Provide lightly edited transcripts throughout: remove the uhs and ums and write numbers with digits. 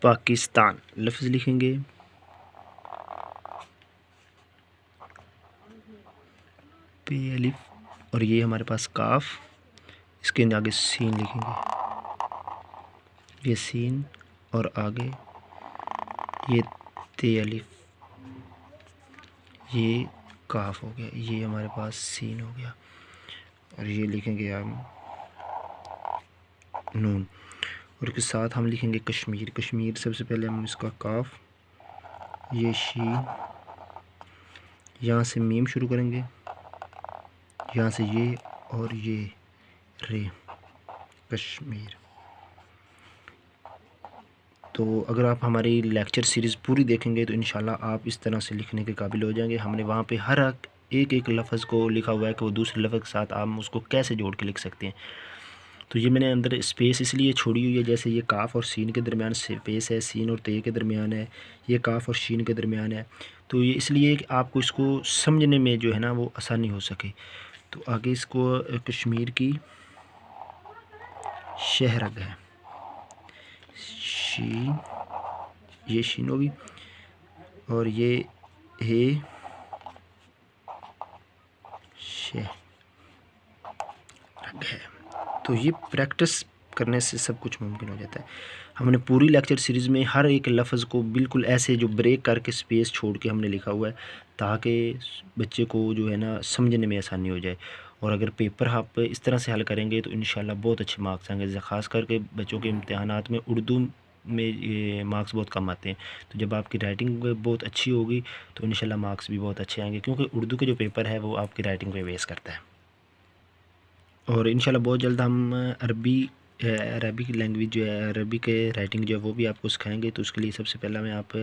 पाकिस्तान लफ्ज़ लिखेंगे, पे अलिफ और ये हमारे पास काफ, इसके आगे सीन लिखेंगे, ये सीन और आगे ये ते अलिफ, ये काफ हो गया, ये हमारे पास सीन हो गया और ये लिखेंगे हम नून। और इसके साथ हम लिखेंगे कश्मीर। कश्मीर सबसे पहले हम इसका काफ, ये शीन, यहाँ से मीम शुरू करेंगे, यहाँ से ये और ये रे, कश्मीर। तो अगर आप हमारी लेक्चर सीरीज़ पूरी देखेंगे तो इंशाल्लाह आप इस तरह से लिखने के काबिल हो जाएंगे। हमने वहाँ पे हर एक एक लफ्ज़ को लिखा हुआ है कि वो दूसरे लफ्ज़ के साथ आप उसको कैसे जोड़ के लिख सकते हैं। तो ये मैंने अंदर स्पेस इसलिए छोड़ी हुई है, जैसे ये काफ और सीन के दरमियान स्पेस है, सीन और ते के दरमियान है, ये काफ और शीन के दरमियान है। तो ये इसलिए कि आपको इसको समझने में जो है ना वो आसानी हो सके। तो आगे इसको कश्मीर की शहरग है, शीन, ये शीन होगी और ये है शहरग है। तो ये प्रैक्टिस करने से सब कुछ मुमकिन हो जाता है। हमने पूरी लेक्चर सीरीज़ में हर एक लफ्ज़ को बिल्कुल ऐसे जो ब्रेक करके स्पेस छोड़ के हमने लिखा हुआ है, ताकि बच्चे को जो है ना समझने में आसानी हो जाए। और अगर पेपर आप इस तरह से हल करेंगे तो इंशाल्लाह बहुत अच्छे मार्क्स आएंगे। ख़ास करके बच्चों के इम्तहानात में उर्दू में ये मार्क्स बहुत कम आते हैं। तो जब आपकी राइटिंग बहुत अच्छी होगी तो इंशाल्लाह मार्क्स भी बहुत अच्छे आएंगे, क्योंकि उर्दू के जो पेपर है वो आपकी राइटिंग पे बेस करता है। और इंशाल्लाह बहुत जल्द हम अरबिक लैंग्वेज जो है, अरबिक राइटिंग जो है वो भी आपको सिखाएंगे। तो उसके लिए सबसे पहला में आप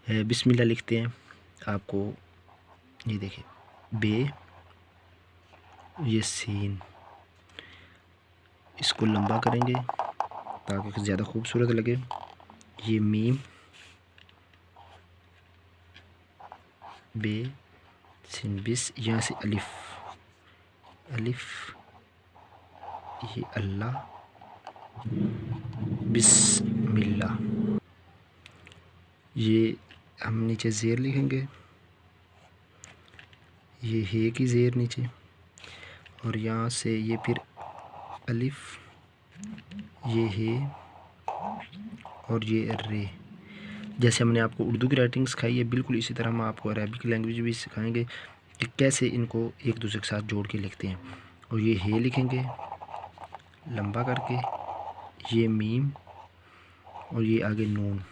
बिस्मिल्लाह लिखते हैं। आपको ये देखिए, बे, ये सीन, इसको लंबा करेंगे ताकि ज़्यादा खूबसूरत लगे। ये मीम, बे, सीन, बिस, यहाँ से अलिफ, अलिफ, ये अल्लाह, बिस्मिल्लाह। ये हम नीचे ज़ेर लिखेंगे, ये हे की ज़ेर नीचे, और यहाँ से ये फिर अलिफ, ये हे और ये रे। जैसे हमने आपको उर्दू की राइटिंग सिखाई है, बिल्कुल इसी तरह हम आपको अरबिक लैंग्वेज भी सिखाएंगे कि कैसे इनको एक दूसरे के साथ जोड़ के लिखते हैं। और ये हे लिखेंगे लंबा करके, ये मीम और ये आगे नून,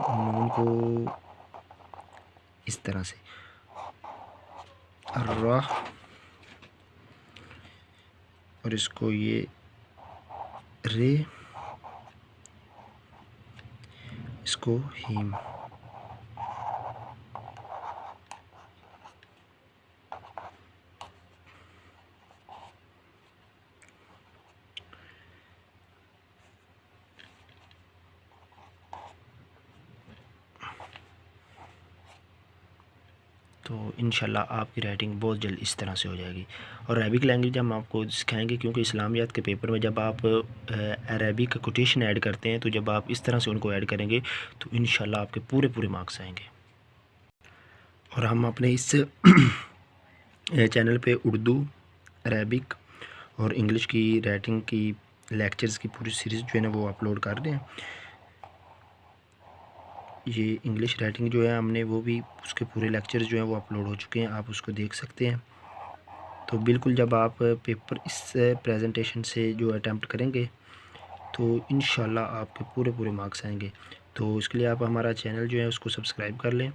नून को इस तरह से, राह, और इसको ये रे, इसको हीम। तो इंशाल्लाह आपकी राइटिंग बहुत जल्द इस तरह से हो जाएगी। और अरबिक लैंग्वेज हम आपको सिखाएंगे, क्योंकि इस्लामियात के पेपर में जब आप अरबिक का कोटेशन ऐड करते हैं, तो जब आप इस तरह से उनको ऐड करेंगे तो इंशाल्लाह आपके पूरे पूरे मार्क्स आएंगे। और हम अपने इस चैनल पे उर्दू, अरबिक और इंग्लिश की राइटिंग की लेक्चर्स की पूरी सीरीज़ जो है ना वो अपलोड कर रहे हैं। ये इंग्लिश राइटिंग जो है हमने वो भी, उसके पूरे लेक्चर्स जो हैं वो अपलोड हो चुके हैं, आप उसको देख सकते हैं। तो बिल्कुल जब आप पेपर इस प्रेजेंटेशन से जो अटैम्प्ट करेंगे तो इंशाल्लाह आपके पूरे पूरे मार्क्स आएंगे। तो इसके लिए आप हमारा चैनल जो है उसको सब्सक्राइब कर लें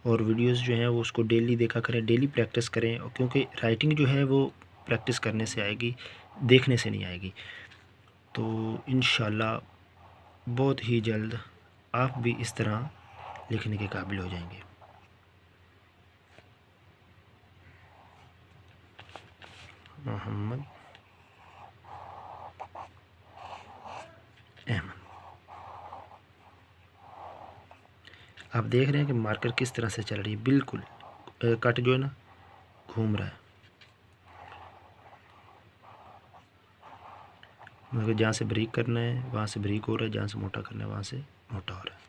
और वीडियोस जो हैं वो उसको डेली देखा करें, डेली प्रैक्टिस करें, और क्योंकि राइटिंग जो है वो प्रैक्टिस करने से आएगी, देखने से नहीं आएगी। तो इंशाल्लाह बहुत ही जल्द आप भी इस तरह लिखने के काबिल हो जाएंगे। मोहम्मद अहमद, आप देख रहे हैं कि मार्कर किस तरह से चल रही है, बिल्कुल कट जो है ना घूम रहा है। मगर जहाँ से ब्रेक करना है वहाँ से ब्रेक हो रहा है, जहाँ से मोटा करना है वहाँ से मोटा हो रहा है।